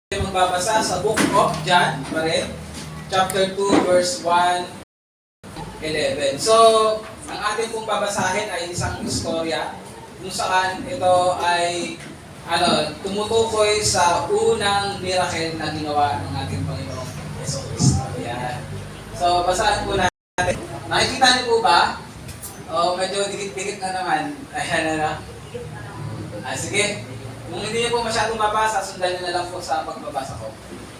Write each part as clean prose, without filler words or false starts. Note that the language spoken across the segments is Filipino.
Magbabasa sa Book of John pa rin, chapter 2, verse 1-11. So, ang ating pong babasahin ay isang istorya kung saan ito ay tumutukoy sa unang miracle na ginawa ng ating Panginoong Jesucristo. Yan. So, basahin po natin. Nakikita niyo po ba? Medyo dikit-dikit na naman. Ayan na. Sige. Kung hindi niyo po masyadong mabasa, sundan niyo na lang po sa pagbabasa ko.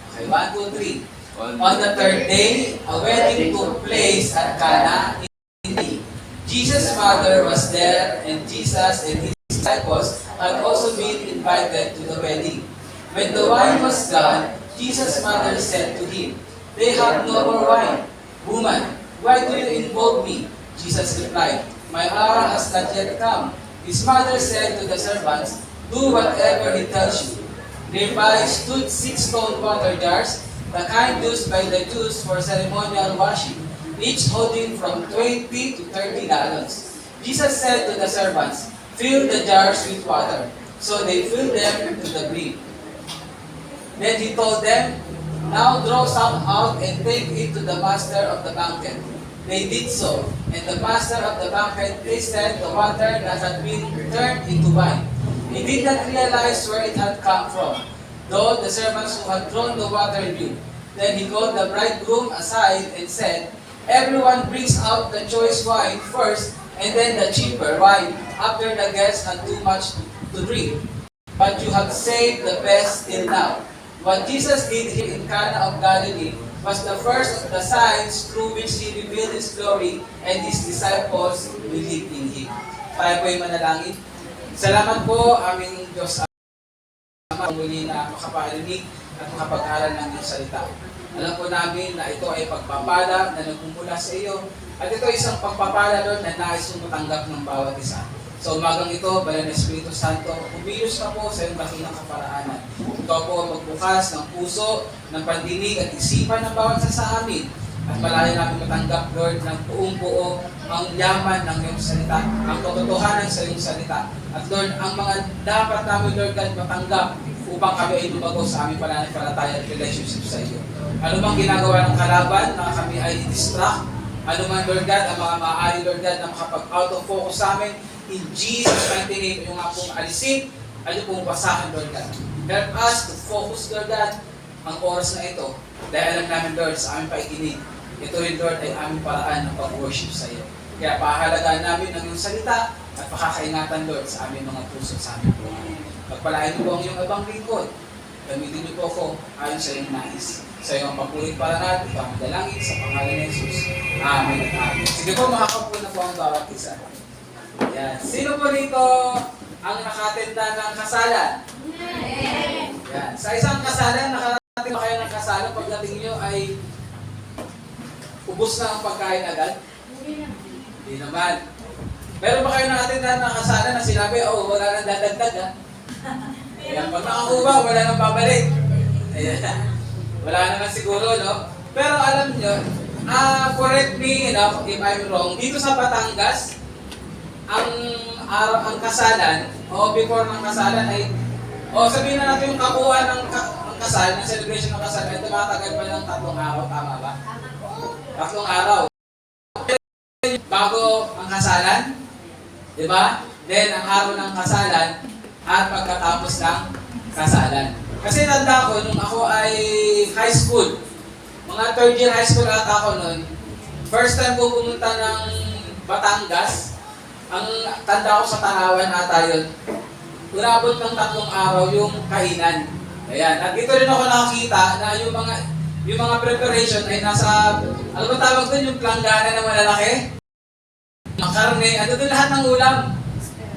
Okay, 1, 2, 3. On the third day, a wedding took place at Cana in Galilee. Jesus' mother was there, and Jesus and his disciples had also been invited to the wedding. When the wine was gone, Jesus' mother said to him, "They have no more wine. Woman, why do you involve me?" Jesus replied, "My hour has not yet come." His mother said to the servants, "Do whatever he tells you." Nearby stood 6 stone water jars, the kind used by the Jews for ceremonial washing, each holding from 20 to 30 gallons. Jesus said to the servants, "Fill the jars with water." So they filled them to the brim. Then he told them, "Now draw some out and take it to the master of the banquet." They did so, and the master of the banquet tasted the water that had been turned into wine. He did not realize where it had come from, though the servants who had drawn the water knew. Then he called the bridegroom aside and said, "Everyone brings out the choice wine first, and then the cheaper wine after the guests had too much to drink. But you have saved the best till now." What Jesus did here in Cana of Galilee was the first of the signs through which He revealed His glory, and His disciples believed in Him. Tayo po'y manalangin. Salamat po aming Diyos Ama muli na makaparinig at makapag-aral ng iyong salita. Alam po namin na ito ay pagpapala na nagmumula sa iyo, at ito ay isang pagpapala Lord na nais mong matanggap ng bawat isa. Sa umagang ito, Banal na Espiritu Santo, umilos na po sa iyong dakilang kaparaanan. Ito po ang magbukas ng puso, ng pandinig at isipan ng bawat isa sa amin. At malayo namin matanggap, Lord, ng buong-buo ang yaman ng iyong salita, ang katotohanan sa iyong salita. At Lord, ang mga dapat namin, Lord God, matanggap upang kami ay lumago sa aming pananampalataya at relationship sa iyo. Ano bang ginagawa ng kalaban na kami ay i-distract? Ano man, Lord God, ang mga maaari, Lord God, na makapag-out of focus sa amin, in Jesus' mighty name, yung nga pong alisin, ay yung pong basahan, Lord God. Help us to focus, Lord God, ang oras na ito, dahil alam namin, Lord, sa aming paikinig. Ito rin, Lord, ay aming paraan ng pag-worship sa iyo. Kaya pahalagaan namin ang iyong salita at pakakaingatan, Lord, sa aming mga puso, sa aming buhay. Pagpalain niyo po ang iyong abang lingkod. Gamitin niyo po ako ayon sa iyong nais. Sa iyong papulit para natin, pangdalangin sa pangalan ni Jesus. Amen at amen. Sige po, makakapo na po ang bawat isa. Yan. Sino po dito ang nakatenda ng kasalan? Yan. Sa isang kasalan, nakarating ba kayo ng kasalan? Pagdating niyo ay ubos na ang pagkain agad? Hindi naman. Meron ba kayo nakatenda ng kasalan na sinabi, wala nang dadagdag ha? Ayan, pag nakakuha, wala nang babalik. Ayan. Wala naman siguro, no? Pero alam nyo, correct me if I'm wrong, dito sa Batangas, ang kasalan, before ng kasalan ay, sabihin na natin yung kakuha ng kasalan, ng celebration ng kasalan, ay tumatagal pa ng 3 araw, tama ba? 3 araw. Bago ang kasalan, di ba? Then, ang araw ng kasalan, at pagkatapos ng kasalan. Kasi tanda ko, nung ako ay high school, mga 3rd year high school ata ako noon, first time ko pumunta ng Batangas, ang tanda ko sa Tanawan ata yun, urabot ng 3 araw yung kainan. Ayan. At dito rin ako nakakita na yung mga preparation ay nasa, ano ba tawag doon, yung planggana na malalaki? Ang karne, ano doon lahat ng ulam.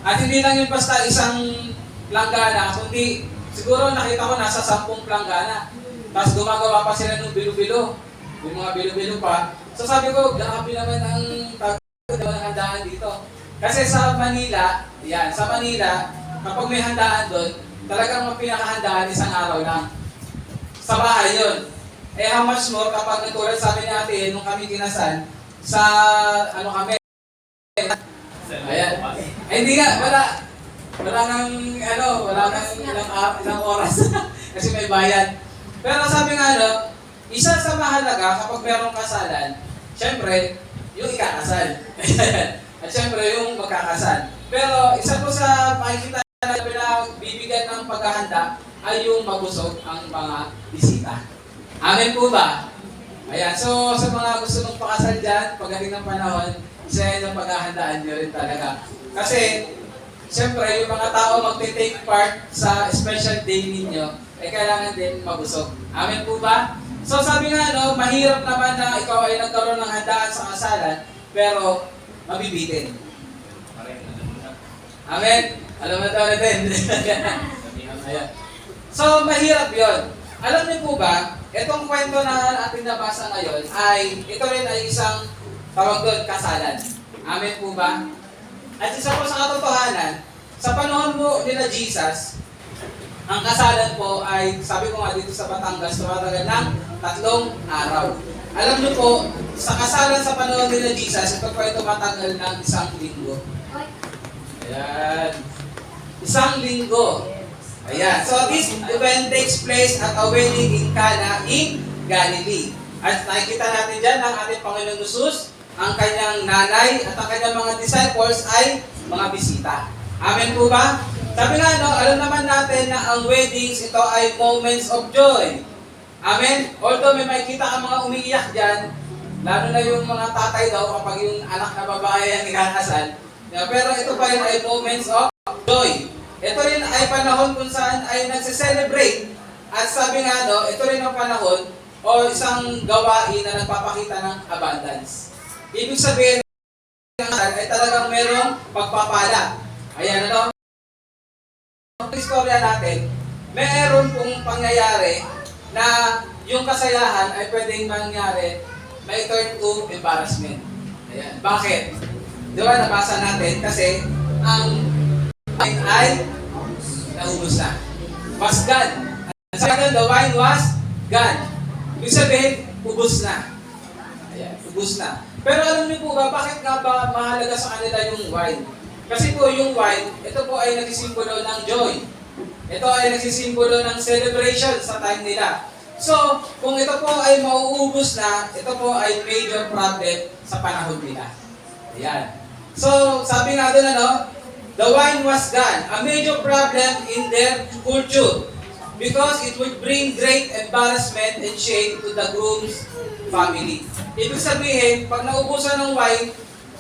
At hindi lang yun basta isang planggana, kundi siguro nakita ko nasa 10 planggana. Tapos gumagawa pa sila ng bilo-bilo. Yung mga bilo-bilo pa. So sabi ko, grabe naman ang handaan dito. Kasi sa Manila, kapag may handaan doon, talagang ang pinakahandaan isang araw lang. Sa bahay yun. How much more kapag natulad sabi natin nung kami kinasal, sa kami. Ayan. Hindi nga, wala nang ilang oras. Kasi may bayad. Pero sabi nga isa sa mahalaga kapag merong kasalan, syempre, yung ikakasal. At syempre, yung magkakasal. Pero isa po sa makikita na bibigyan ng paghahanda ay yung mabusog ang mga bisita. Amen po ba? Ayan, so sa mga gusto mong pakasal dyan, pagdating ng panahon, isa yan yung paghahandaan nyo rin talaga. Kasi, syempre, yung mga tao magte-take part sa special day ninyo, ay kailangan din mabusog. Amen po ba? So sabi nga, mahirap naman na ikaw ay nagkaroon ng handaan sa kasalan, pero mabibitin. Amen? Alam mo ito din. So, mahirap yon. Alam niyo po ba, itong kwento na ating nabasa ngayon ay, ito rin ay isang tawag doon, kasalan. Amen po ba? At isa po sa katotohanan, sa panahon mo nila Jesus, ang kasalan po ay, sabi ko nga dito sa Batangas, tumatagal ng 3 araw. Alam niyo po, sa kasalan sa panahon nila Jesus, ito po ay tumatagal ng 1 linggo. Ayan. 1 linggo. Ayan. So this event takes place at a wedding in Cana in Galilee. At nakikita natin dyan ang ating Panginoon Jesus, ang kanyang nanay at ang kanyang mga disciples ay mga bisita. Amen po ba? Sabi nga, alam naman natin na ang weddings, ito ay moments of joy. Amen? Although may makikita ka mga umiiyak dyan, lalo na yung mga tatay daw kapag yung anak na babae ang ikakasal. Pero ito pa rin ay moments of joy. Ito rin ay panahon kung saan ay nagse-celebrate. At sabi nga, ito rin ang panahon o isang gawain na nagpapakita ng abundance. Ibig sabihin, ay talagang merong pagpapala. Ayan, Ang istorya natin, meron pong pangyayari na yung kasayahan ay pwedeng mangyari may turn to embarrassment. Ayan. Bakit? Di ba, nabasa natin kasi ang wine ay naubos na. Was gone. Second, the wine was gone. Ibig sabihin, ubos na. Ayan, ubos na. Pero alam niyo po ba, bakit nga ba mahalaga sa kanila yung wine? Kasi po yung wine, ito po ay nagsisimbolo ng joy. Ito ay nagsisimbolo ng celebration sa time nila. So, kung ito po ay mauubos na, ito po ay major problem sa panahon nila. Ayan. So, sabi nga doon, the wine was gone, a major problem in their culture because it would bring great embarrassment and shame to the groom's family. Ibig sabihin, pag naubusan ng wine,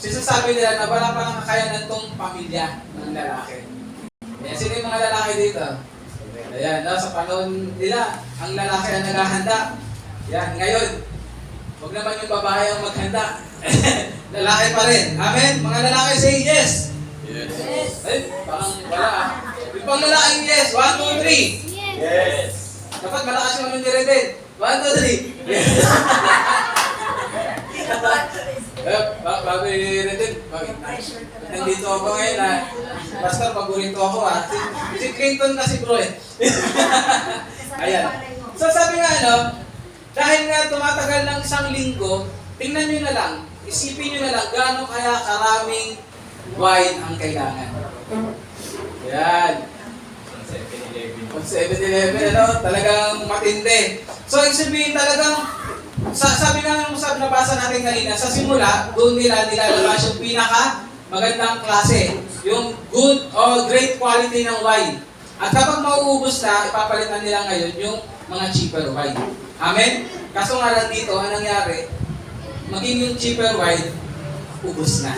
sinasabi nila na wala pa ng kakayanan tong pamilya ng lalaki. Ayan, sino yung mga lalaki dito? Ayan, sa panahon nila, ang lalaki ang naghahanda. Ayan, ngayon, huwag naman yung babae ang maghanda. Lalaki pa rin. Amen? Mga lalaki say yes. Yes. Ay, parang wala Yung pang lalaking yes. 1, 2, 3. Yes. Dapat malakas yung ano nire din. 1, 2, 3. Yes. Bago i-retin. Nandito ako ngayon Pastor, paborito ako Si Clinton kasi bro Ayan. So sabi nga dahil nga tumatagal ng 1 linggo, tingnan nyo na lang, isipin nyo na lang, gaano kaya karaming wine ang kailangan. Yan. 7-Eleven, talagang matindi. So, ibig sabihin talagang, sabi nga nabasa natin kanina, sa simula, doon nila nilalabas yung pinaka magandang klase, yung good or great quality ng wine. At kapag mauubos na, ipapalitan nila ngayon yung mga cheaper wine. Amen? Kaso nga lang dito, anong nangyari? Maging yung cheaper wine, ubos na.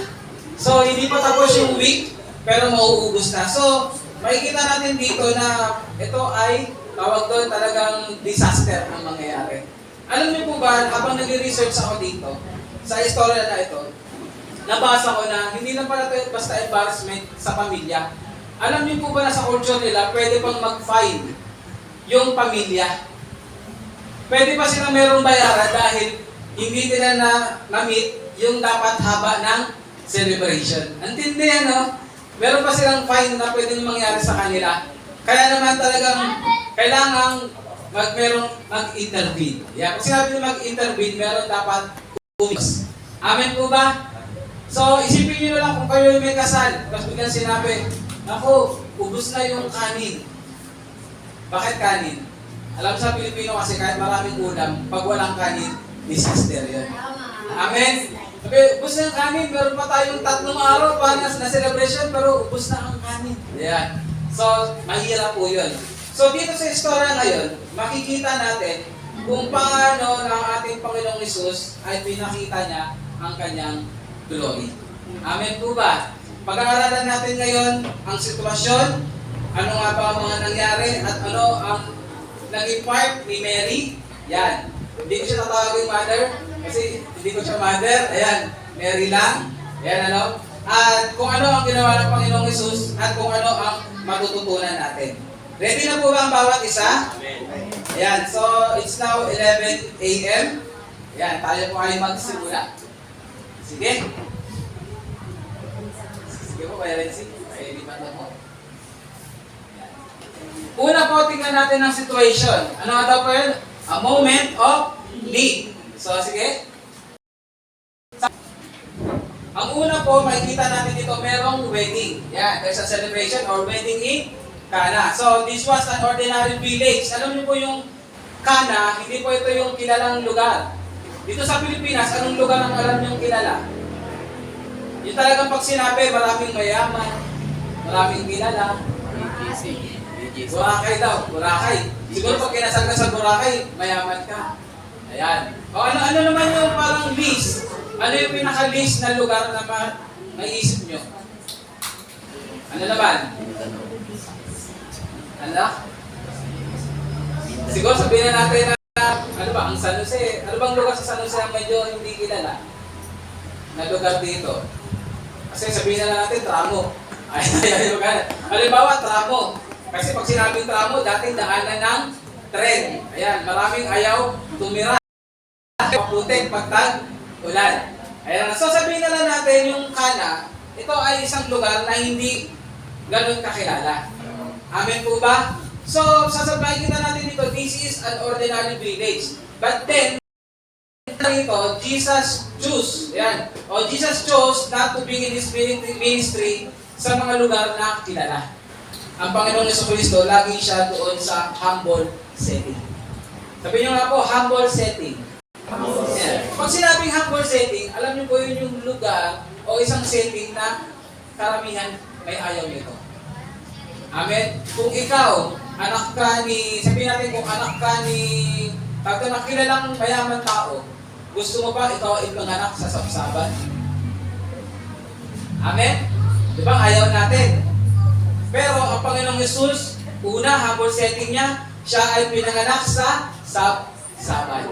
So, hindi pa tapos yung week, pero mauubos na. So, makikita natin dito na ito ay tawag doon talagang disaster ang mangyayari. Alam niyo po ba, habang nag-research ako dito, sa istorya na ito, nabasa ko na hindi lang pala ito basta embarrassment sa pamilya. Alam niyo po ba na sa culture nila, pwede pang mag-fine yung pamilya. Pwede pa silang merong bayaran dahil hindi nila na-meet yung dapat haba ng celebration. Antindi Meron pa silang fine na pwedeng mangyari sa kanila. Kaya naman talagang kailangang mag-intervene. Kung sinabi nyo mag-intervene, meron dapat umis. Amen po ba? So, isipin nyo na lang kung kayo may kasal. Tapos biglang sinabi, naku, ubos na yung kanin. Bakit kanin? Alam sa Pilipino kasi kahit maraming ulam, pag walang kanin, disaster yun. Amen? Sabi, ubus na ang kanin, meron pa tayong 3 araw pa na celebration, pero ubus na ang kanin. Ayan. So, mahirap po yun. So, dito sa istorya ngayon, makikita natin kung paano ang ating Panginoong Hesus ay pinakita niya ang kanyang glory. Amen po ba? Pag-aaralan natin ngayon ang sitwasyon, ano nga ba ang mga nangyari, at ano ang naging part ni Mary. Yan. Hindi ko siya tatawagin mother, kasi hindi ko siya mother. Ayan, Mary lang. Ayan, ano? At kung ano ang ginawa ng Panginoong Hesus at kung ano ang matututunan natin. Ready na po ba ang bawat isa? Amen. Ayan, so it's now 11 a.m. Ayan, tayo po ay magsimula. Sige. Sige po, Kuya Renzi. Ay, lipat na po. Ayan. Una po, tingnan natin ang situation. Ano nga daw po yun? A moment of need. So, sige. Ang una po, makikita natin dito, merong wedding. Yan, there's a celebration or wedding in Cana. So, this was an ordinary village. Alam niyo po yung Cana, hindi po ito yung kilalang lugar. Dito sa Pilipinas, anong lugar ang alam niyong kilala? Yung talagang pag sinabi, maraming mayaman, maraming kilala. Boracay daw, Boracay. Siguro pag kinasal ka sa Boracay, mayaman ka. Ayan. O ano naman yung parang list? Ano yung pinaka-list na lugar na maisip nyo? Ano naman? Ano? Siguro sabihin na natin na, ano ba, ang San Jose. Ano bang lugar sa San Jose ang medyo hindi kilala? Na lugar dito? Kasi sabihin na natin, Tramo. Ay, lugar. Halimbawa, Tramo. Kasi pag sinabing Tramo, dating daanan ng tren. Ayan, maraming ayaw tumira. Paputik, pagtag, ulan. Ayan, so sabihin na lang natin yung Cana, ito ay isang lugar na hindi ganun kakilala. Amen po ba? So, sasabihin kita natin dito, this is an ordinary village. But then, dito, Jesus chose. Ayan. O, Jesus chose not to begin His ministry sa mga lugar na kilala. Ang Panginoong Jesucristo, lagi siya doon sa humble setting. Sabi niyo nga po, humble setting. Yeah. Pag sinabing humble setting, alam niyo po yun yung lugar o isang setting na karamihan may ayaw nito. Amen? Kung ikaw, anak ka ni, sabihin natin kung anak ka ni, tagto na kilalang mayaman tao, gusto mo ba ikaw ay panganak sa sapsaban? Amen? Di ba ayaw natin? Pero ang Panginoong Hesus, una, humble setting niya, siya ay pinanganak sa sapsaban.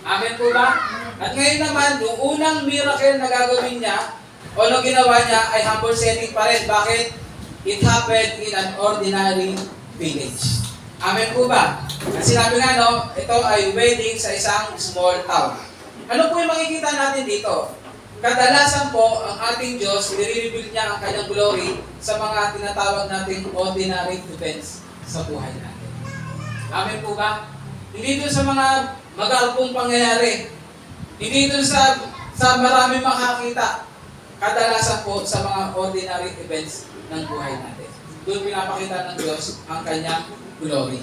Amen po ba? At ngayon naman, yung unang miracle na gagawin niya, o ano ginawa niya, ay humble setting pa rin. Bakit? It happened in an ordinary village. Amen po ba? At sinabi nga, no, ito ay wedding sa isang small town. Ano po yung makikita natin dito? Kadalasan po, ang ating Diyos, nire-reveal niya ang kanyang glory sa mga tinatawag nating ordinary events sa buhay natin. Amen po ba? Hindi doon sa mga mag-alpong pangyayari. Hindi doon sa marami makakita. Kadalasan po sa mga ordinary events ng buhay natin. Doon pinapakita ng Diyos ang kanyang glory.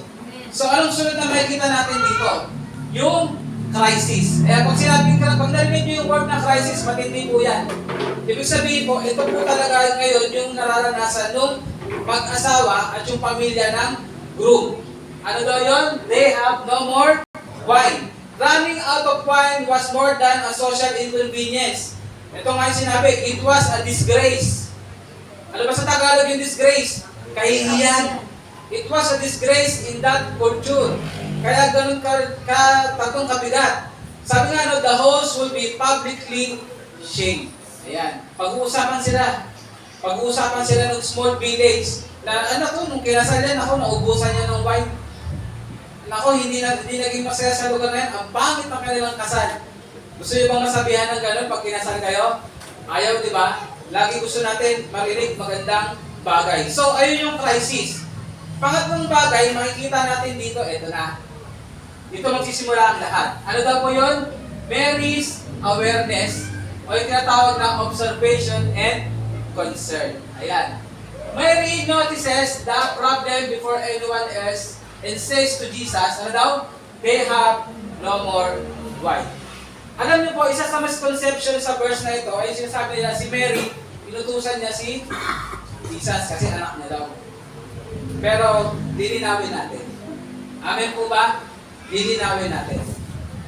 So anong sunod na makikita natin dito? Yung crisis. Eh pag narinig nyo yung word na crisis, matindi po yan. Ibig sabihin po, ito po talaga ngayon yung nararanasan ng mag-asawa at yung pamilya ng groom. Ano daw yun? They have no more wine. Running out of wine was more than a social inconvenience. Ito nga yung sinabi, it was a disgrace. Ano ba sa Tagalog yung disgrace? Kahihiyan. It was a disgrace in that culture. Kaya ganun tatong kabigat. Sabi nga, no, the host will be publicly shamed. Ayan. Pag-uusapan sila ng small village. Na anak ko, nung kinasal yan, ako, naubusan niya ng wine. Nako, hindi naging masaya sa lugar na yan. Ang pangit ng kanilang kasal. Gusto niyo bang masabihan ng gano'n pag kinasal kayo? Ayaw, di ba? Lagi gusto natin marinig magandang bagay. So, ayun yung crisis. Pangatlong bagay, makikita natin dito, eto na. Dito magsisimula ang lahat. Ano daw po yun? Mary's awareness o yung tinatawag na observation and concern. Ayan. Mary notices the problem before anyone else and says to Jesus, ano daw? They have no more wine. Alam niyo po, isa sa misconception sa verse na ito ay sinasabi nila si Mary, inutusan niya si Jesus kasi anak niya daw. Pero lilinawin natin. Amen po ba? Lilinawin natin.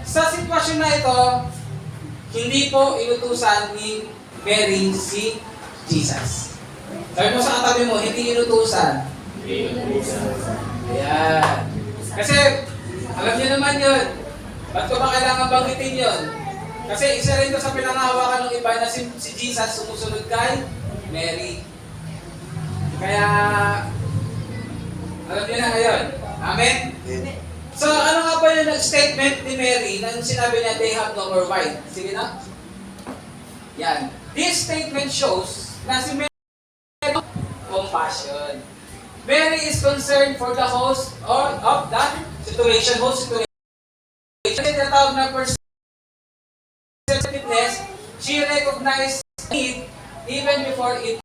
Sa sitwasyon na ito, hindi po inutusan ni Mary si Jesus. Sabi mo sa katabi mo, hindi inutusan. Ayan. Kasi, alam niyo naman yun. Ba't ko ba kailangan banggitin yun? Kasi isa rin to sa pinangahawakan ng iba na si Jesus sumusunod kay Mary. Kaya, alam niyo na ngayon. Amen? So, ano nga ba yung statement ni Mary nang sinabi niya, they have no more wine? Sige na. Yan. This statement shows na si Mary compassion. Mary is concerned for the host or of that situation, host situation. Kasi tinatawag na perceptiveness, she recognized need even before it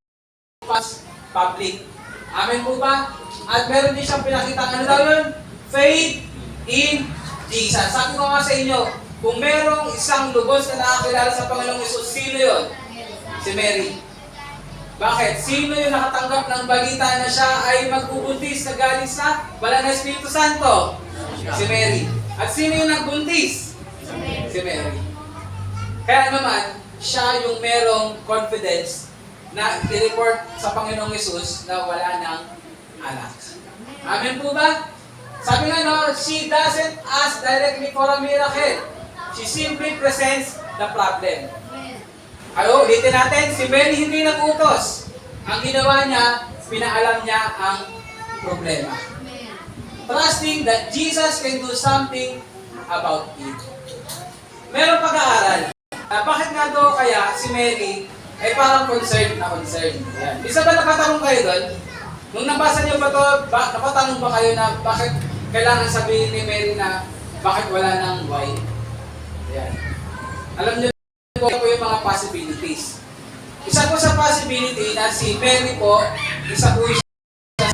was public. Amen po ba? At meron din siyang pinakita, ano daw yun? Faith in Jesus. Sabi ko nga sa inyo, kung merong isang lubos na nakakilala sa Panginoong Hesus, sino yun? Si Mary. Bakit? Sino yung nakatanggap ng balita na siya ay magbubuntis na galing sa Banal na Espiritu Santo? Si Mary. At sino yung nagbuntis? Si Mary. Kaya naman, siya yung merong confidence na i-report sa Panginoong Hesus na wala ng anak. Amen po ba? Sabi nga no, she doesn't ask directly for a miracle. She simply presents the problem. Ayo, ulitin natin, si Mary hindi nag-utos. Ang ginawa niya, pinaalam niya ang problema. Trusting that Jesus can do something about it. Meron pag-aaral. Bakit nga daw kaya si Mary ay parang concerned na concerned? Yan. Isa ba nakatanong kayo doon? Nung nabasa niyo ba ito, napatanong ba kayo na bakit kailangan sabihin ni Mary na bakit wala ng wine? Yan. Alam niyo po yung mga possibilities. Isa po sa possibility na si Mary po, isa po siya,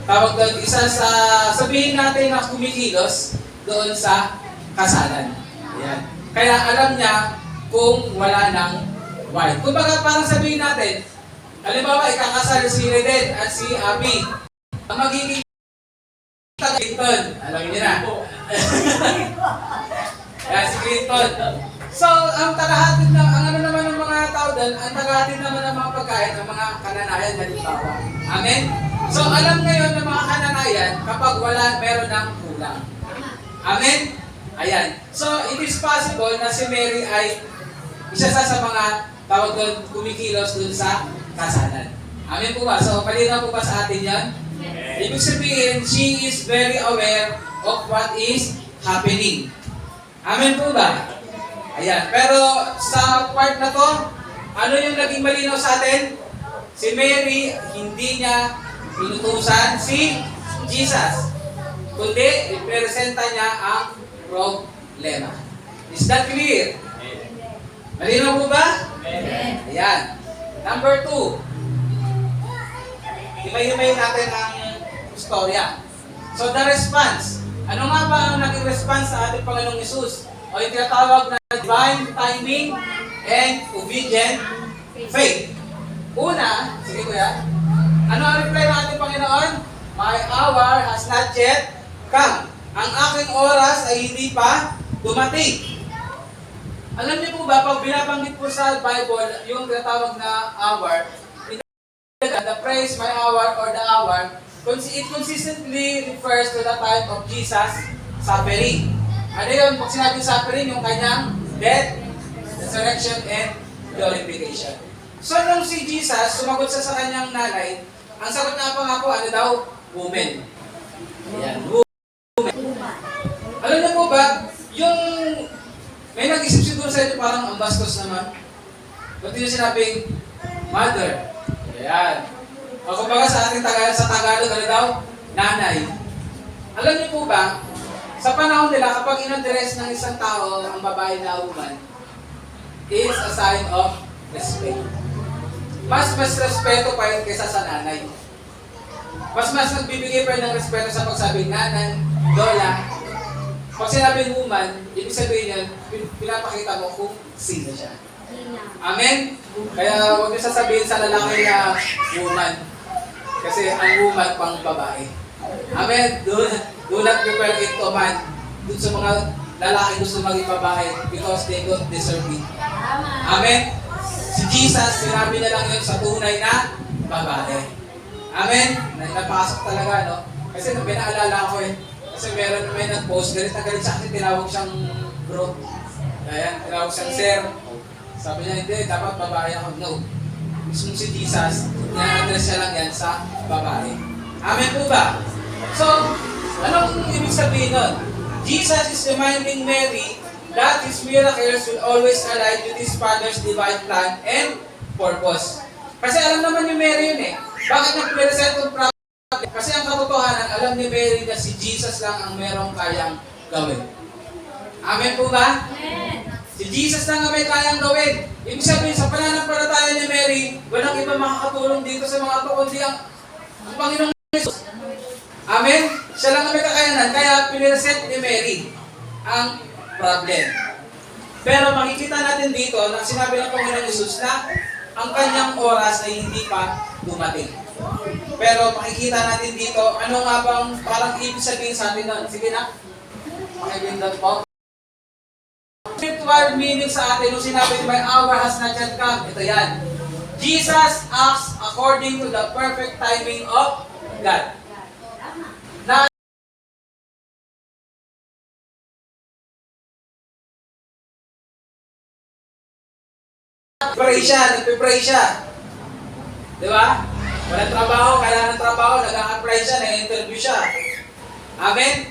tawag doon, isa sa, sabihin natin na kumikilos doon sa kasalan. Yan. Kaya alam niya kung wala ng wine. Kung baga parang sabihin natin, halimbawa ikakasal si Reden at si Abby. Ang magiging Clinton. Alam niyo na. Yan, si Clinton. So, ang tagahatid na, ang ano naman ng mga tao doon, ang tagahatid naman ng mga pagkain, ng mga kananayan, halimbawa. Amen? So, alam ngayon ng mga kananayan, kapag meron ng kulang. Amen? Ayan. So, it is possible na si Mary ay isa sa mga tawag doon, kumikilos doon sa kasalan. Amen po ba? So, palinaw po ba sa atin yan? Ibig sabihin, she is very aware of what is happening. Amen po ba? Ayan. Pero sa part na to, ano yung naging malinaw sa atin? Si Mary, hindi niya inutusan si Jesus. Kundi, ipresenta niya ang problema. Is that clear? Malinaw po ba? Ayan. Number 2. Himay-himayin natin ang istorya. So the response. Ano nga ba ang naging response sa ating Panginoong Hesus? O yung tinatawag na divine timing and obedient faith. Una, sige kuya, ano ang reply ng ating Panginoon? My hour has not yet come. Ang aking oras ay hindi pa dumating. Alam niyo po ba, pag binabanggit po sa Bible, yung tinatawag na hour, the phrase my hour or the hour, it consistently refers to the time of Jesus' suffering. Ano yun? Pag sinabing suffering, yung kanyang death, resurrection, and glorification. So, nung si Jesus, sumagot sa kanyang nanay, ang sagot nga pa nga po, ano daw? Woman. Ayan, woman. Alam niyo po ba, yung may nag-isip siguro sa inyo parang ang bastos naman. Ba't yung sinabing, mother? Ayan. O kumbaga sa ating Tagalog, ano daw? Nanay. Alam niyo po ba, sa panahon nila, kapag in-address ng isang tao, ang babae na woman, is a sign of respect. Mas respeto pa yun kaysa sa nanay. Mas nagbibigay pa yun ng respeto sa pagsabing nanay, Lola. Pag sinabing woman, ibig sabihin yan, pinapakita mo kung sino siya. Amen? Kaya huwag niyo sasabihin sa lalaki na woman. Kasi ang woman pang babae. Amen? Do not prefer it to man. Doon sa mga lalaki gusto maging babae because they don't deserve it. Amen? Si Jesus, sinabi na lang yun sa tunay na babae. Amen? Napasok talaga, no? Kasi nung pinaalala ko kasi may nag-post, galit na galit siya kasi tinawag siyang bro. Ayan, tinawag siyang sir. Sabi niya, hindi, dapat babae ako. No. Mismo si Jesus, na-address niya lang yan sa babae. Amen po ba? So, anong ibig sabihin nun? Jesus is reminding Mary that his miracles will always align with his Father's divine plan and purpose. Kasi alam naman ni Mary yun eh. Bakit nag-present yung problem? Kasi ang katotohanan, alam ni Mary na si Jesus lang ang merong kayang gawin. Amen po ba? Amen. Si Jesus lang ang may kayang gawin. Ibig sabihin, sa pananampalataya ni Mary, walang iba makakatulong dito sa mga ito, kundi ang Panginoong Jesus. Amen? Siya lang ang may kakayanan, kaya pinireset ni Mary ang problem. Pero makikita natin dito na sinabi ng Panginoong Jesus na ang kanyang oras ay hindi pa dumating. Pero makikita natin dito, ano nga bang parang ibig sabihin sa atin nun? Sige na, pakibindot po. Spiritual meaning sa atin, nung sinabi, my hour has not yet come. Ito yan. Jesus acts according to the perfect timing of God. Na nagpipray siya. Di ba? Walang trabaho, kailangan ng trabaho, nag-a-apply siya, nag-interview siya. Amen?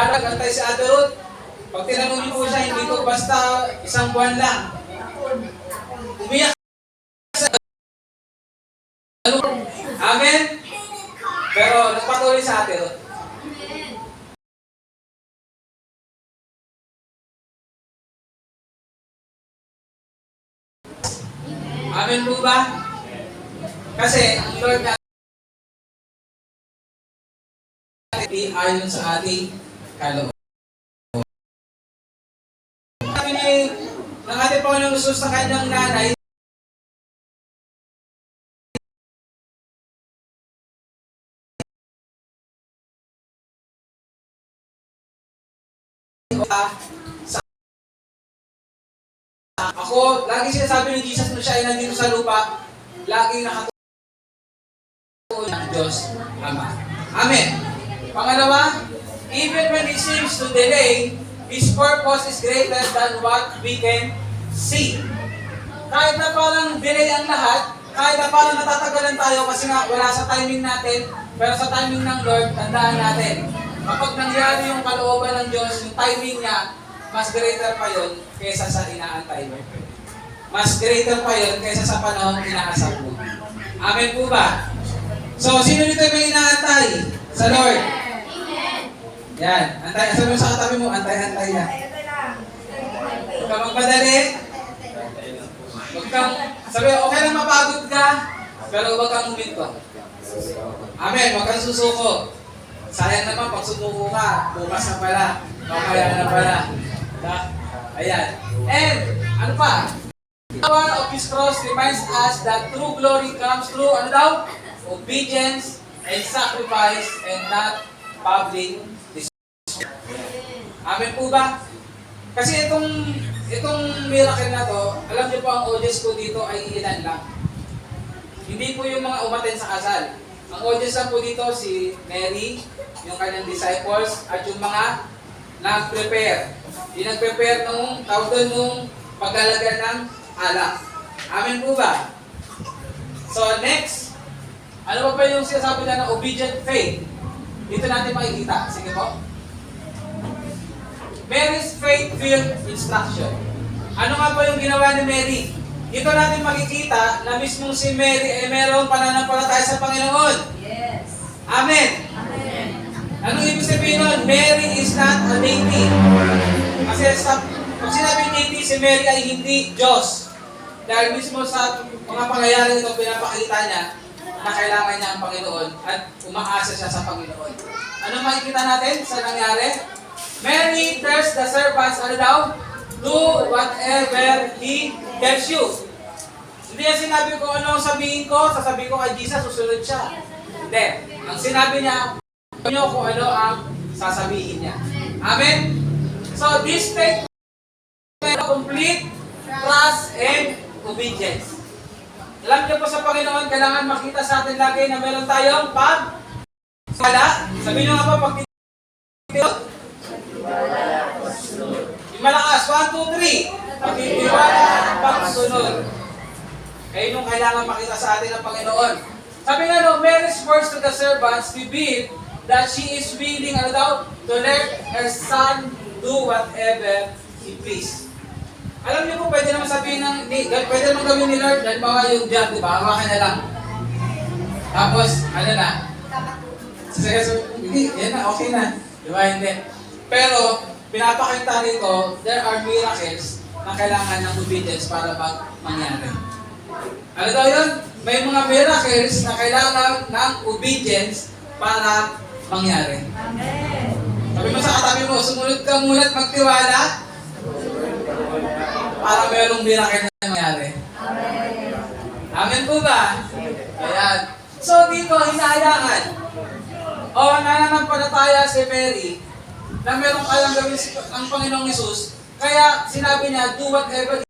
Gantay si Ate Ruth. Pag tinanong niyo po siya, hindi ko basta isang buwan lang. Umiyak siya. Amen? Pero nagpatuloy sa Ate Ruth. Amen po ba? Kasi ang Lord natin ayon sa ating kalooban. Sabi ng ating Panginoong Jesus sa kanyang nanay, ako, lagi sinasabi ni Jesus na siya ay nandito sa lupa, laging nakatuon ng Diyos Ama. Amen. Pangalawa, even when He seems to delay, His purpose is greater than what we can see. Kahit na parang delay ang lahat, kahit na parang natatagalan tayo kasi nga wala sa timing natin, pero sa timing ng Lord, tandaan natin, kapag nangyari yung kalooban ng Diyos, yung timing niya, mas greater pa yun kaysa sa inaantay mo. Mas greater pa yun kaysa sa panahon inaasap mo. Amen po ba? So, sino dito may inaantay? Sa Lord. Amen. Yan. Antay. Sabi mo sa katabi mo, antay-antay na. Huwag kang magpadali. Huwag kang, sabi, okay lang mapagod ka, pero huwag kang huminto. Amen. Huwag kang susuko. Sayang naman, pag sumuko ka, bukas na pala. Mamaya na pala. Ayan. And, ano pa? The power of His cross reminds us that true glory comes through, ano daw? Obedience and sacrifice and not public display. Amen po ba? Kasi itong miracle na to, alam niyo po ang audience ko dito ay ilan lang. Hindi po yung mga umaten sa kasal. Ang audience lang po dito si Mary, yung kanyang disciples, at yung mga nag-prepare. Yung nag-prepare nung paglalagyan ng alak. Amen po ba? So next, ano pa yung sinasabi na ng obedient faith? Dito natin makikita. Sige po. Mary's faith-filled instruction. Ano nga ba yung ginawa ni Mary? Dito natin makikita na mismong si Mary ay mayroong pananampalataya sa Panginoon. Yes. Amen. Amen. Anong ibig sabihin nun? Mary is not a deity. Kasi pag sinabi deity, si Mary ay hindi Diyos. Dahil mismo sa mga pangyayari ito, pinapakita niya na kailangan niya ang Panginoon at umaasa siya sa Panginoon. Ano makikita natin sa nangyari? Mary tells the servants, ano daw? Do whatever he tells you. Hindi niya sinabi ko ano sabihin ko, sasabihin ko kay Jesus, susunod siya. Hindi. Ang sinabi niya, nyo kung ano ang sasabihin niya. Amen? So, this take complete trust and obedience. Alam niyo po sa Panginoon, kailangan makita sa atin lagi na meron tayong pag-tiwala. Sabihin niyo nga po, pag-tiwala. Yung malakas, 1, 2, 3. Pag-tiwala, pagsunod. Kaya yung kailangan makita sa atin ng Panginoon. Sabi nga no, Mary's words to the servants reveal that she is willing, ano daw, to let her son do whatever he please. Alam niyo po, pwede naman sabihin ng, pwede naman gawin ni Lord, dahil mga yung diyan, di ba? Hawakan na lang. Tapos, ano na? Hindi, yan na, okay na. Di ba? Hindi. Pero, pinapakita rito, there are miracles na kailangan ng obedience para mangyari. Ano daw yun? May mga miracles na kailangan ng obedience para mangyari. Amen. Sabi mo sa katabi mo, sumunod ka muna at magtiwala para mayroong miracle na mangyari. Amen. Amen po ba? Ayan. So dito, hinahayaan o nananampalataya si Mary na meron kayang gawin ang Panginoong Hesus, kaya sinabi niya, do whatever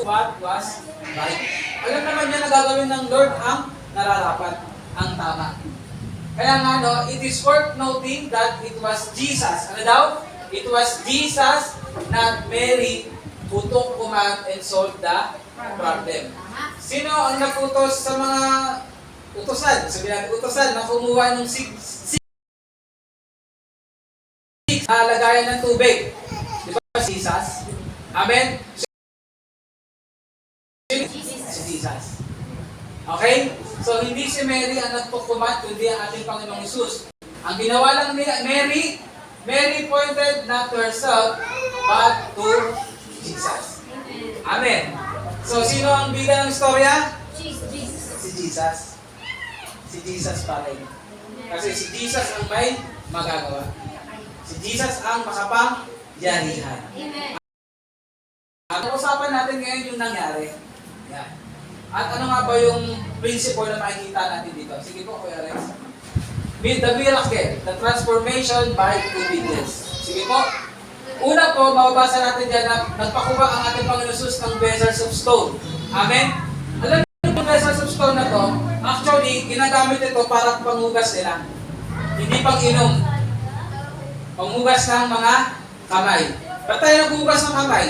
what was right. Alam naman niya na gagawin ng Lord ang nararapat, ang tama. Kaya nga no, it is worth noting that it was Jesus. Ano daw? It was Jesus, not Mary, who took command and solved the problem. Sino ang nagutos sa mga utosan? Sabihin natin utosan na kumuha ng lagayan ng tubig. Di ba Jesus? Amen? Si Jesus. Okay? So, hindi si Mary ang nagpukumat, kundi ang ating Panginoong Hesus. Ang ginawa lang ni Mary pointed not to herself, but to Jesus. Amen. So, sino ang bida ng istorya? Si Jesus. Si Jesus pa rin. Kasi si Jesus ang may magagawa. Si Jesus ang makapangyarihan. Ang usapan natin ngayon yung nangyari. Yan. At ano nga ba yung principle na makikita natin dito? Sige po, Kuya Rex. The miracle, the transformation by obedience. Sige po. Una po, mababasa natin dyan na nagpakuha ang ating Panginoon Jesus ng vessels of stone. Amen? Alam niyo yung vessels of stone na to, actually, ginagamit ito para panghugas nila. Hindi pang-inom. Panghugas ng mga kamay. Ba't tayo naghugas ng kamay?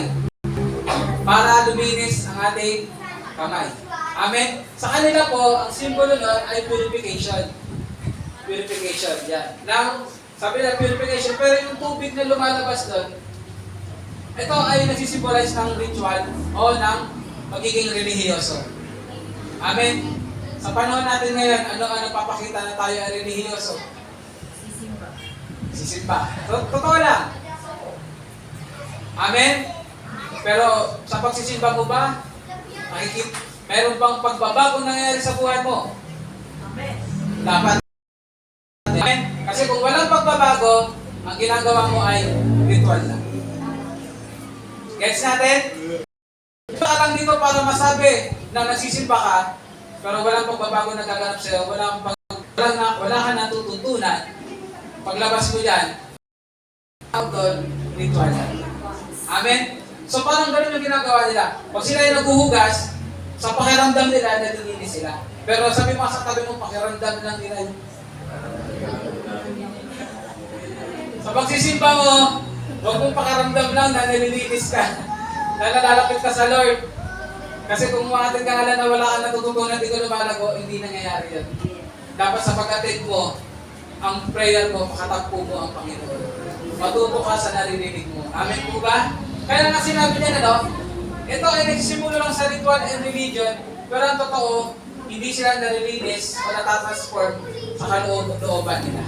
Para luminis ang ating kamay. Amen? Sa kanila po, ang simbolo nun ay purification. Purification, yan. Now, sabi na purification, pero yung tubig na lumalabas doon, ito ay nagsisimbolize ng ritual o ng magiging relihiyoso. Amen? Sa panahon natin ngayon, ano ang nagpapakita na tayo ay relihiyoso? Sisimba. Totoo lang. Amen? Pero sa pagsisimba mo ba, mayroon bang pagbabago nangyayari sa buhay mo? Amen. Dapat. Amen? Kasi kung walang pagbabago, ang ginagawa mo ay ritual lang. Gets natin? Ito ka lang dito para masabi na nagsisimba ka, pero walang pagbabago na gaganap sa'yo, wala ka natututunan. Paglabas mo dyan, doon, ritual lang. Amen? So parang ganun yung ginagawa nila. Pag sila yung naghuhugas, sa pakiramdam nila, nalilinis sila. Pero sabi mo sa tabi mo, pakiramdam lang nila yun. Sa pagsisimba mo, huwag mong pakiramdam lang na nalilinis ka. Na nalalapit ka sa Lord. Kasi kung umatin ka nga na wala ka natututunan, hindi ka lumalago, hindi nangyayari yun. Dapat sa pag-attend mo, ang prayer mo, pakatakpo mo ang Panginoon. Matuto ka sa naririnig mo. Amen po ba? Kaya nga sinabi niya na ito ay nagsisimula lang sa ritual and religion, pero ang totoo, hindi sila narilinis o natatransform sa kalooban nila.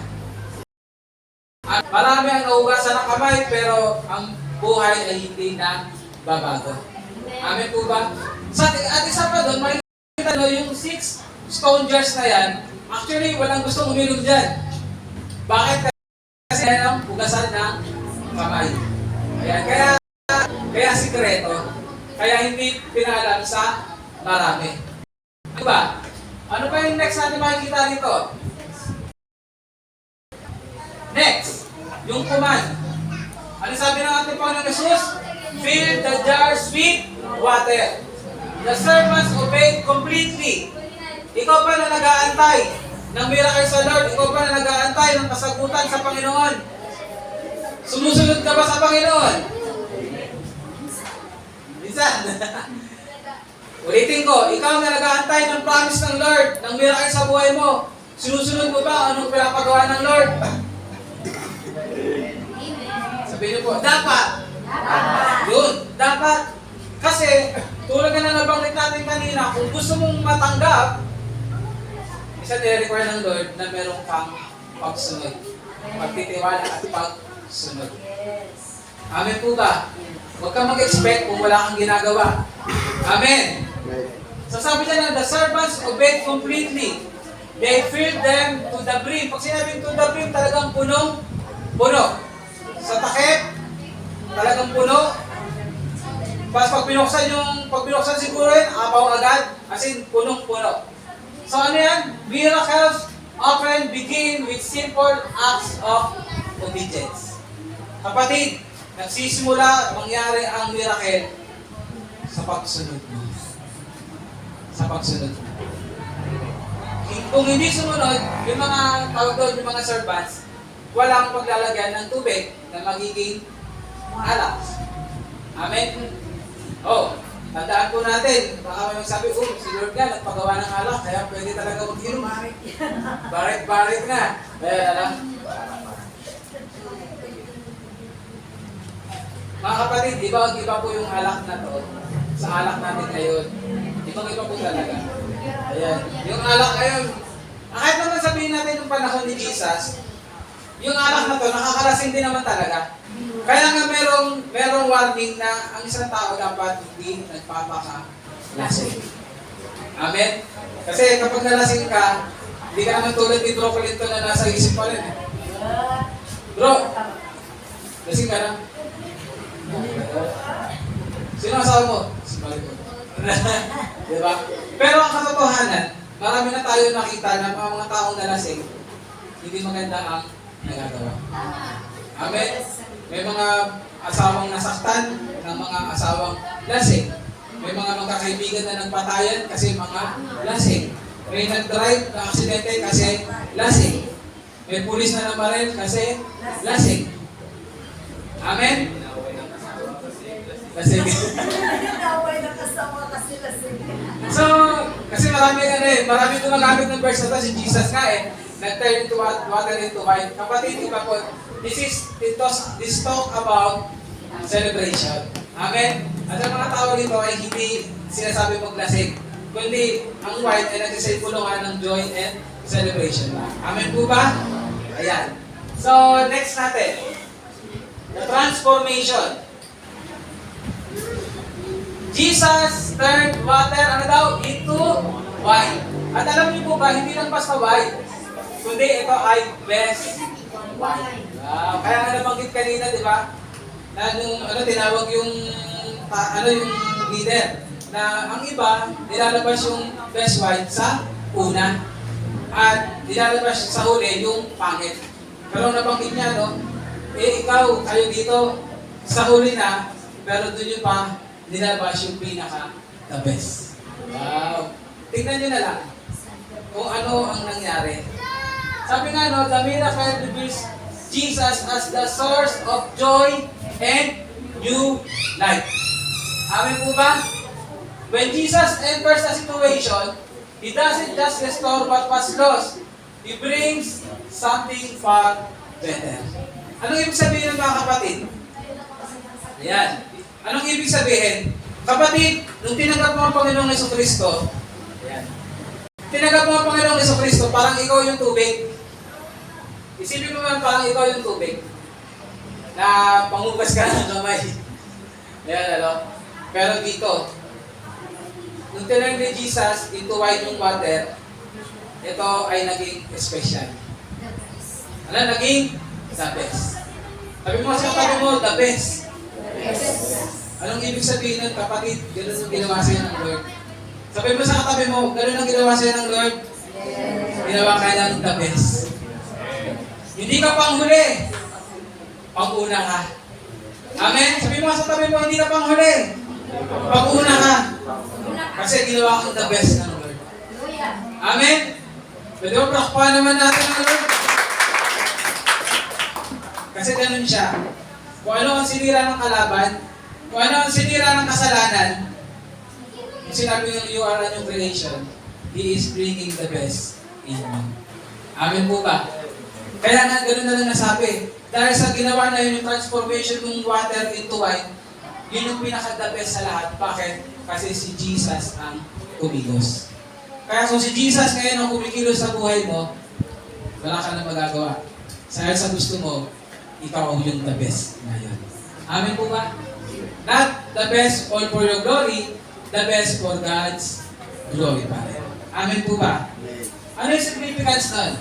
At marami ang nahugasan ng kamay, pero ang buhay ay hindi na babago. Amen po ba? At isa pa doon, makikita yung 6 stone jars na yan, Actually, walang gustong uminom dyan. Bakit? Kasi yan ang hugasan ng kamay. Ayan. Kaya sikreto. Kaya hindi pinalam sa marami. Diba? Ano pa yung next natin makikita dito? Next, yung command. Ano sabi ng ating Panginoon Jesus? Fill the jars with water. The servants obeyed completely. Ikaw pa na nag-aantay ng miracle sa Lord. Ikaw pa na nag-aantay ng kasagutan sa Panginoon. Sumusunod ka ba sa Panginoon? Minsan. Ulitin ko, ikaw na nag-aantay ng promise ng Lord, ng miracle sa buhay mo. Sinusunod mo ba anong pinapagawa ng Lord? Sabihin niyo po, dapat. Yun, dapat. Kasi, tulad na nabanggit natin kanina, kung gusto mong matanggap, isa nire-require ng Lord na meron kang pagsunod. Pagtitiwala at pagsunod. Amen po ba? Huwag kang mag-expect kung wala kang ginagawa. Amen. So sabi niya na, the servants obeyed completely. They filled them to the brim. Pag sinabing to the brim, talagang puno. Sa takip, talagang puno. Pag binuksan siguro yun, apaw agad, as in punong-puno. So ano yan? Miracles often begin with simple acts of obedience. Kapatid, nagsisimula mangyari ang miracle sa pagsunod mo. Sa pagsunod mo. Kung hindi sumunod, yung mga tawag doon, yung mga servants, walang paglalagyan ng tubig na magiging alak. Amen? Oh, tandaan po natin, baka may magsabi, si Lord nga, nagpagawa ng alak, kaya pwede talaga mag-inom. Barit na. Kaya alam. Mga kapatid, iba po yung alak na to sa alak natin ngayon. Iba po talaga. Ayan. Yung alak ngayon, kahit naman sabihin natin yung panahon ni Jesus, yung alak na to, nakakalasing din naman talaga. Kaya nga merong warning na ang isang tao dapat hindi nagpapakalasing. Amen? Kasi kapag nalasing ka, hindi ka naman tulad ni Bro Clinton na nasa isip pa rin. Bro, lasing ka na? Sino asawa mo? Si Mariko. Diba? Pero ang katotohanan, marami na tayo nakita na mga taong nalasing, hindi maganda ang nagagawa. Amen? May mga asawang nasaktan ng mga asawang lasing. May mga magkakaibigan na nagpatayan kasi mga lasing. May nag-drive na aksidente kasi lasing. May pulis na namaril kasi lasing. Amen? Lasing. So, kasi marami gumagamit ng verse na to, si Jesus nga nag-turn into water into wine. Kapatid, iba po, this talk about celebration. Amen? At ang mga tao dito ay hindi sinasabi maglasing, kundi ang wine ay nagsasay pulungan ng joy and celebration. Amen po ba? Ayan. So, next natin. The transformation. Jesus turned water, into wine. At alam niyo po ba, hindi lang basta wine, kundi ito ay best wine. Kaya nga nabanggit kanina, di ba? Na nung tinawag yung leader na ang iba nilalabas yung best wine sa una at nilalabas sa huli yung pangit. Pero nabanggit niya, kayo dito sa huli na, pero doon yung pa nilalabas yung pinaka the best. Wow! Tingnan nyo na lang kung ano ang nangyari. Sabi nga, the miracle reveals Jesus as the source of joy and new life. Amen po ba? When Jesus enters the situation, He doesn't just restore what was lost. He brings something far better. Anong ibig sabihin ng mga kapatid? Ayan. Anong ibig sabihin? Kapatid, nung tinanggap mo ang Panginoong Jesucristo, ayan. Tinanggap mo ang Panginoong Jesucristo, parang ikaw yung tubig. Isipin mo man parang ikaw yung tubig na pangugas ka ng kamay. Ayan, Pero dito, nung tinanggap ni Jesus into wine yung water, ito ay naging special. Ano, naging the best. Sabi mo sa katabi mo, the best. Anong ibig sabihin nun, kapatid? Ganun ang ginawa sa'yo ng Lord. Sabi mo sa katabi mo, ganun ang ginawa sa'yo ng Lord. Ginawa ka ng the best. Hindi ka panghuli. Pang-una ka. Amen? Sabi mo sa tabi mo, hindi ka panghuli. Pang-una ka. Kasi ginawa kang the best ng Lord. Amen? Pwede mo plakpahan naman natin ang Lord. Kasi ganun siya. Kung ano ang sinira ng kalaban, kung ano ang sinira ng kasalanan, kung sinabi ng you are a new creation, He is bringing the best in you. Amen po ba? Kaya nga, ganun na lang nasabi. Dahil sa ginawa na yun, yung transformation ng water into wine, yun yung pinaka-the best sa lahat. Bakit? Kasi si Jesus ang kumilos. Kaya kung si Jesus ngayon ang kumikilos sa buhay mo, wala ka na magagawa. Dahil sa gusto mo, ikaw yung the best ngayon. Amen po ba? Not the best all for your glory, the best for God's glory pa rin. Amen po ba? Ano yung significance nun?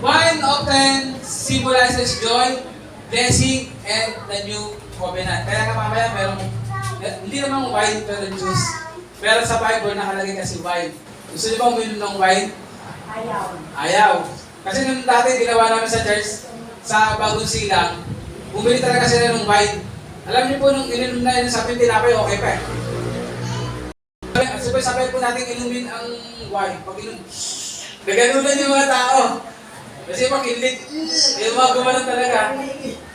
Wine often symbolizes joy, blessing, and the new covenant. Kaya nga mamaya hindi naman wine pero juice. Pero sa Bible nakalagay kasi wine. Gusto niyo ba uminom ng wine? Ayaw. Ayaw. Kasi nung dati ginawa namin sa church, sa Bagong Silang, bumili talaga sila ng wine. Alam niyo po nung ininom na yun sa amin, tinapay, okay pa eh. Sabay po natin inumin ang wine. Pag inom, naganulan yung mga tao. Kasi makilig, yung mga gumanon talaga.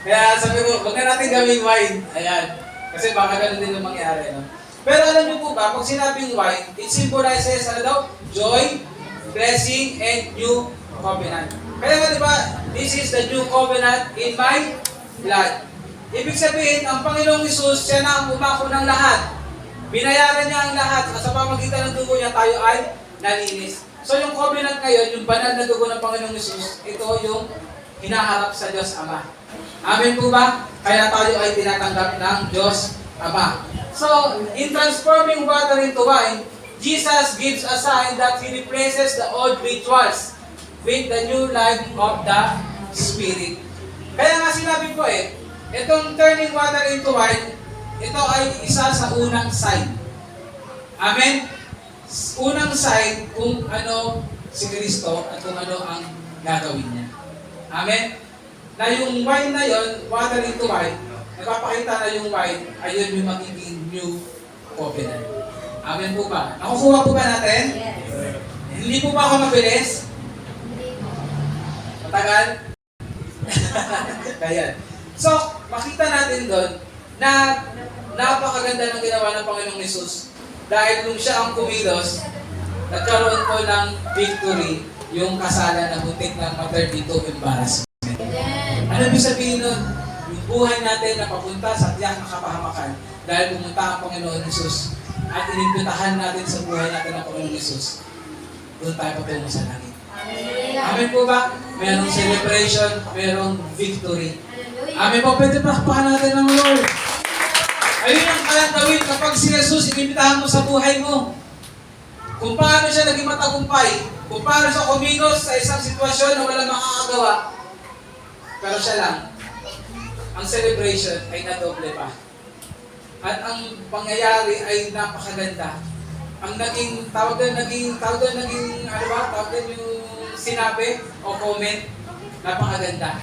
Kaya sabi ko, huwag na natin gawing wine. Ayan. Kasi baka ganun din yung mangyari. No? Pero alam niyo po ba, pag sinabing wine, it symbolizes ano daw? Joy, blessing, and new covenant. Kaya nga diba, this is the new covenant in my blood. Ibig sabihin, ang Panginoong Hesus, siya na ang umako ng lahat. Binayaran niya ang lahat. Sa pamagitan ng dugo niya, tayo ay nalinis. So yung covenant ngayon, yung banal na dugo ng Panginoong Hesus, ito yung hinaharap sa Diyos Ama. Amen po ba? Kaya tayo ay tinatanggap ng Diyos Ama. So, in transforming water into wine, Jesus gives a sign that He replaces the old rituals with the new life of the Spirit. Kaya nga sinabi ko itong turning water into wine, ito ay isa sa unang sign. Amen? Unang sign kung ano si Kristo at kung ano ang gagawin niya. Amen? Na yung wine na yon, water into wine, nagpapakita na yung wine, ayun yung magiging new covenant. Amen po ba? Nakukuha po ba natin? Yes. Hindi po ba ako mabilis? Matagal? Kaya. So, makita natin doon na napakaganda ng ginawa ng Panginoong Hesus. Dahil nung siya ang kumilos, nagkaroon po ng victory yung kasalan na muntik na ma-turn into embarrassment. Ano ibig sabihin nun? Yung buhay natin na papunta sa tiyak na kapahamakan dahil pumunta ang Panginoon Hesus at inimbitahan natin sa buhay natin ang Panginoon Hesus, doon tayo patungo sa langit. Amen po ba? Merong celebration, merong victory. Amen po, pwede pakpahan natin ng Lord. Ayun ang kayang gawin kapag si Jesus inimbitahan mo sa buhay mo. Kung paano siya naging matagumpay, kung paano siya kumilos sa isang sitwasyon na walang makakagawa, pero siya lang, ang celebration ay nadoble pa. At ang pangyayari ay napakaganda. Ang naging, tawag doon yung sinabi o comment, napakaganda.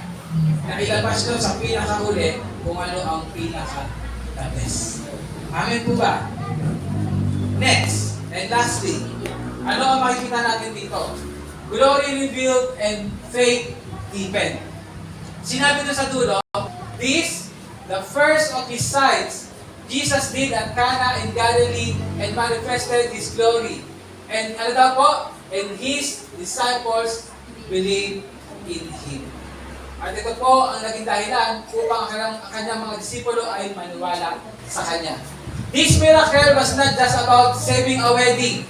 Na ilabas nyo sa pinakahuli kung ano ang pinaka-the best. Amen po ba? Next, and lastly, ano ang makikita natin dito? Glory revealed and faith deepened. Sinabi doon sa dulo, this, the first of His signs, Jesus did at Cana in Galilee and manifested His glory. And ano daw po? And His disciples believed in Him. At ito po ang naging dahilan upang ang kanyang mga disipulo ay maniwala sa Kanya. This miracle was not just about saving a wedding.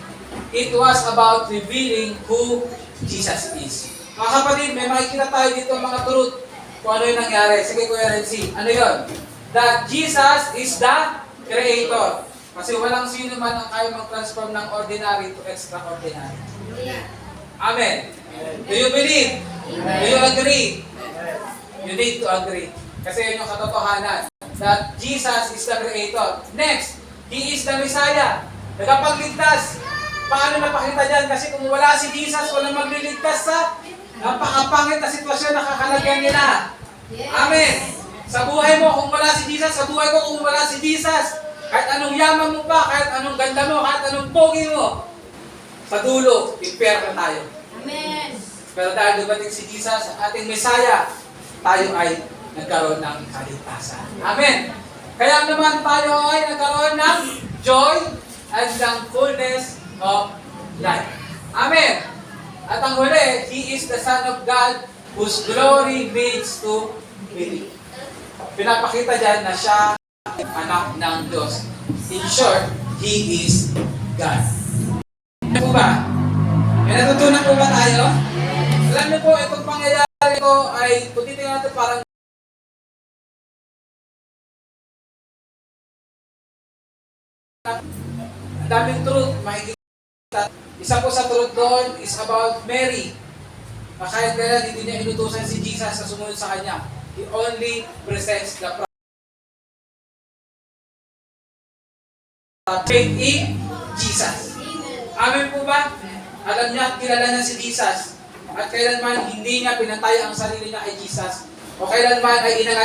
It was about revealing who Jesus is. Mga kapatid, may makikita tayo dito mga truth kung ano yung nangyari. Sige Kuya Renzi, ano yun? That Jesus is the Creator. Kasi walang sino man ang kaya mag-transform ng ordinary to extraordinary. Amen. Do you believe? Do you agree? You need to agree. Kasi yun yung katotohanan. That Jesus is the Creator. Next, He is the Messiah. Nagapagligtas. Paano napakita dyan? Kasi kung wala si Jesus, walang magliligtas sa napakapangit na sitwasyon na kakalagyan nila. Amen. Sa buhay mo, kung wala si Jesus, sa buhay ko, kung wala si Jesus, kahit anong yaman mo pa, kahit anong ganda mo, kahit anong pogi mo, sa dulo, impyerno tayo. Amen. Pero dahil dumating si Jesus, ating Messiah, tayo ay nagkaroon ng kaligtasan. Amen. Kaya naman tayo ay nagkaroon ng joy at ng fullness of life. Amen. At ang huli, He is the Son of God whose glory leads to belief. Pinapakita dyan na siya anak ng Diyos. In short, He is God. Ano po ba? May natutunan po ba tayo? Alam niyo po, itong pangyayari ko ay, kung titingnan natin parang ang daming truth, makikita. Isa po sa truth doon is about Mary. Kahit kailan hindi niya inutusan si Jesus na sumunod sa kanya. He only presents the faith in Jesus. Amen po ba? Alam niya, kilala niya si Jesus. At kailanman hindi niya pinatay ang sarili niya kay Jesus. O kailanman ay inangat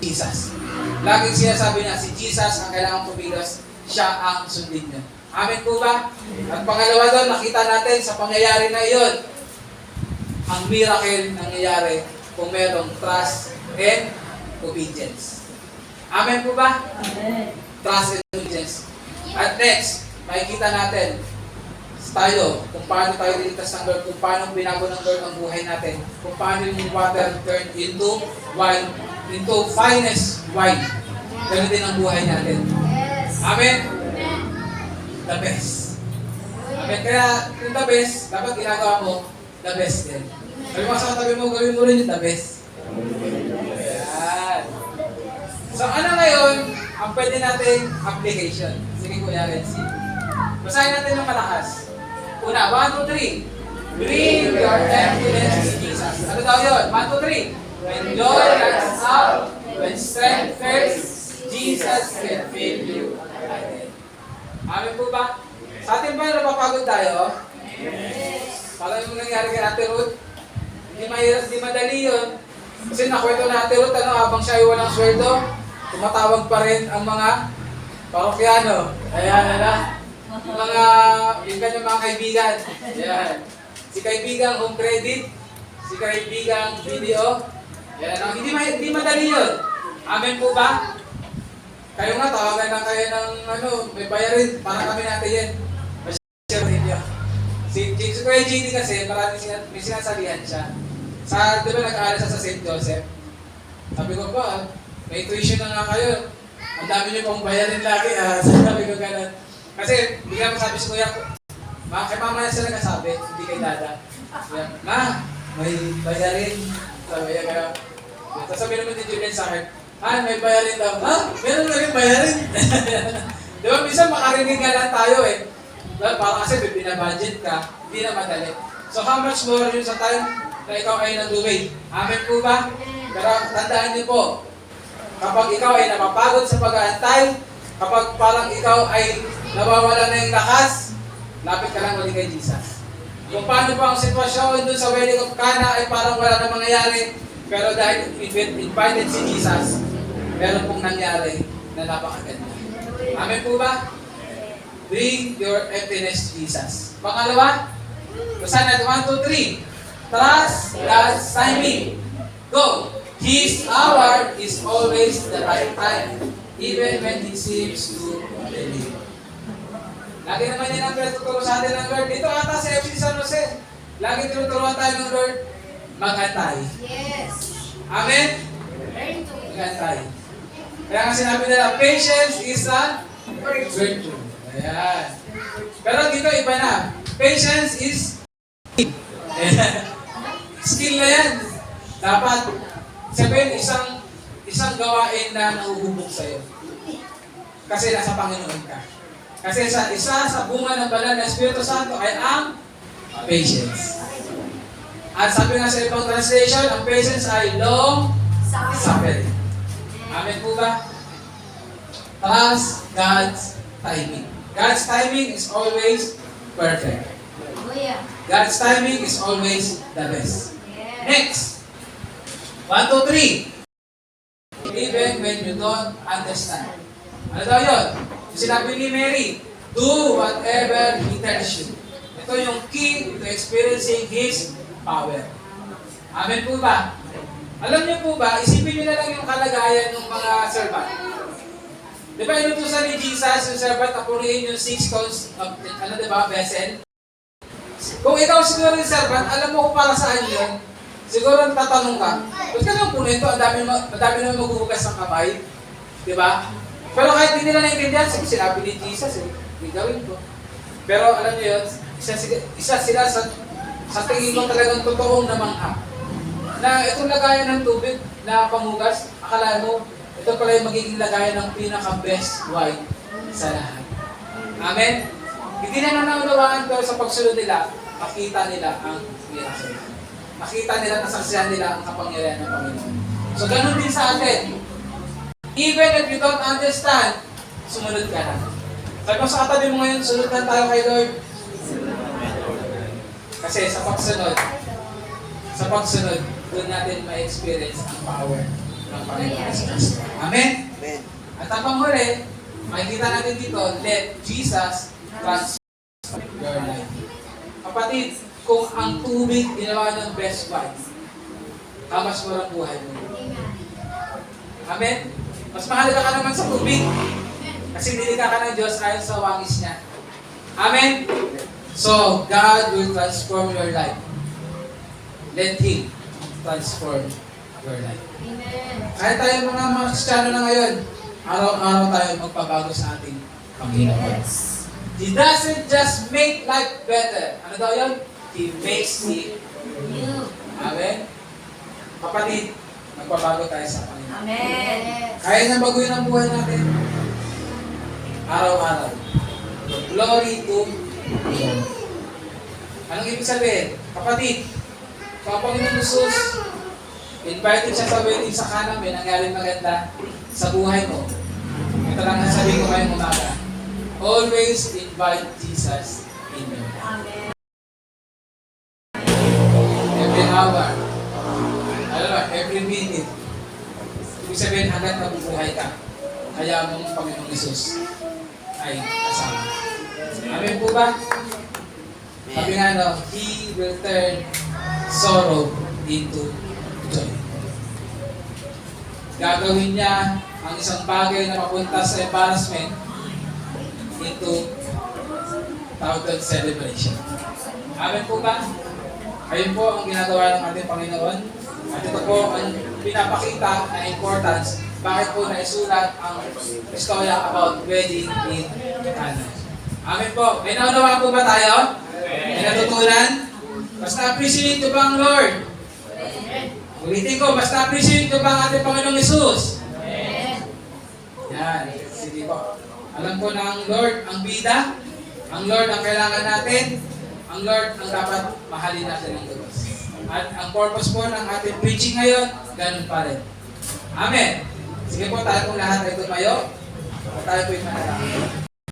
Jesus. Laging sinasabi niya, si Jesus ang kailangang pumilos, siya ang sundin niya. Amen po ba? At pangalawa doon, nakita natin sa pangyayari na iyon, ang miracle nangyayari kung merong trust and obedience. Amen po ba? Amen. Trust and obedience. At next, makikita natin tayo kung paano tayo niligtas ng Lord, kung paano binago ng Lord ang buhay natin, kung paano yung water turned into wine, into finest wine. Ganun din ang buhay natin. Yes. Amen? The best. Amen? Kaya yung the best, dapat ginagawa mo, the best din. Sabi mo sa katabi mo, gawin mo rin yung the best. Ayan. So ano ngayon, ang pwede nating application? Sige Kuya Renzi. Basahin natin ng malakas. Una, 1, 2, 3. Bring your emptiness to Jesus. Ano daw yun? 1, 2, 3. When joy runs out, when strength fails, Jesus can fill you again. Amen po ba? Sa atin ba napapagod tayo? Yes. Parang yung nangyari kay Ate Ruth, hindi mahirap, hindi madali yun. Kasi nakwento na Ate Ruth, habang siya ay walang sweldo, tumatawag pa rin ang mga parokyano. Ayan, yung kanyang mga kaibigan. Yan. Si kaibigang home credit, si kaibigang video. Yan. Hindi madali yun. Amen po ba? Kayo nga, tawagan na kayo ng may bayarin para kami natin yan. Share video. Si Kuya GD kasi, may sinasalihan siya. Di ba nag-aaral siya sa St. Joseph? Sabi ko pa, may tuition na nga kayo. Ang dami niyo pong bayarin lagi. Sabi ko gano'n. Kasi, bigla mo sabi si Kuya, kay mama na sila nagsasabi, hindi kay dada. Ma, may bayarin. Sabi niya gano'n. Tapos sabi naman ni Julian sa akin, may bayarin daw. Meron na rin bayarin. Di ba, minsan makarinig nga lang tayo eh. Parang kasi binabudget ka, hindi na madali. So how much more yun sa time na ikaw ay nag-wait? Amen po ba? Pero tandaan niyo po, kapag ikaw ay napapagod sa pag-aantay, kapag parang ikaw ay nawawala na yung lakas, lapit ka lang ulit kay Jesus. Kung paano pa ang sitwasyon dun sa wedding of Cana ay parang wala na mangyayari, pero dahil invited si Jesus, meron pong nangyari na napakaganda. Amen po ba? Bring your emptiness to Jesus. Pangalawa, basahin natin 1, 2, 3. Trust God's timing. Go! His hour is always the right time, even when it seems to delay. Lagi naman yan ang pinatuturo sa atin ng Lord. Dito ata sa FC San Jose, lagi tinuturuan tayo ng Lord, mag-antay. Yes. Amen? Mag-antay. Kaya nga sinabi nila, patience is a virtue. Ayan. Pero dito iba na. Patience is skill na yan. Dapat sabihin isang gawain na nahuhubog sa'yo. Kasi nasa Panginoon ka. Kasi isa sa bunga ng banal na Espiritu Santo ay ang Patience. At sabi nga sa ibang translation, ang patience ay long suffering. Amen po ba? Trust God's timing. God's timing is always perfect. God's timing is always the best. Next. 1, 2, 3. Even when you don't understand. Ano daw yun? Sinabi ni Mary, do whatever He tells you. Ito yung key to experiencing His power. Amen po ba? Alam niyo po ba, isipin niyo na lang yung kalagayan ng mga servant. Di ba inutusan ni Jesus yung servant na purihin yung 6 coins of, vessel? Kung ikaw siguro yung servant, alam mo kung para saan yun, siguro tatanong ka, ba't ka nang punin ito? Ang dami naman maghuhugas ng kamay. Di ba? Pero kahit hindi nila naintindihan, sinabi ni Jesus, hindi gawin ko. Pero alam niyo yun, isa sila sa tingin ko talagang totoong namangha. Na itong lagayan ng tubig na panghugas, akala mo, ito pala yung magiging lagayan ng pinaka-best wine sa lahat. Amen? Hindi na nanunawaan pero sa pagsunod nila, makita nila ang miracle. Makita nila, nasaksihan nila ang kapangyarihan ng Panginoon. So ganun din sa atin. Even if you don't understand, sumunod ka na. Sabi mo sa katabi mo ngayon, sunod na tayo kay Lord. Kasi sa pagsunod, doon natin ma-experience ang power ng Panginoon Jesus. Amen? Amen. At ang panghuli, makikita natin dito, let Jesus transform your life. Kapatid, kung ang tubig ginawa ng best wine, kamas mo ang buhay mo. Amen? Mas mahalaga ka naman sa tubig. Kasi nilikha ka ng Diyos ayon sa wangis niya. Amen? So, God will transform your life. Let Him transform your life. Kahit tayo mga Kristiyano na ngayon, araw-araw tayo magpabago sa ating Panginoon. He doesn't just make life better. Ano daw yun? He makes it new. Amen? Kapatid, magpabago tayo sa Panginoon. Kaya niyang baguhin ang buhay natin. Araw-araw. Glory to God. Anong ibig sabihin? Kapatid, kung ang Panginoon Jesus, invited siya sa wedding sa Cana, may nangyari maganda sa buhay mo. Ito lang ang sabihin ko ngayong umaga. Always invite Jesus in your life. Every hour. Alam mo, every minute. Ibig sabihin, hanggat nabubuhay ka. Kaya mong Panginoong Jesus ay kasama. Amen po ba? Sabi nga no, He will turn sorrow into joy. Gagawin niya ang isang bagay na mapunta sa embarrassment into total celebration. Amen po ba? Ayun po ang ginagawa ng ating Panginoon. At ito po ang pinapakita na importance bakit po naisulat ang istorya about wedding in Cana. Amen po. May naunawa po ba tayo? May natutunan? Mas na-appreciate nyo ba ang Lord? Ulitin ko, mas na-appreciate nyo ba ang ating Panginoong Jesus? Yan. Sige po. Alam ko na ang Lord ang bida, ang Lord ang kailangan natin, ang Lord ang dapat mahalin natin ng Diyos. At ang purpose po ng ating preaching ngayon, ganun pa rin. Amen. Sige po, tayo pong lahat ay tumayo. Tayo po'y manalangin.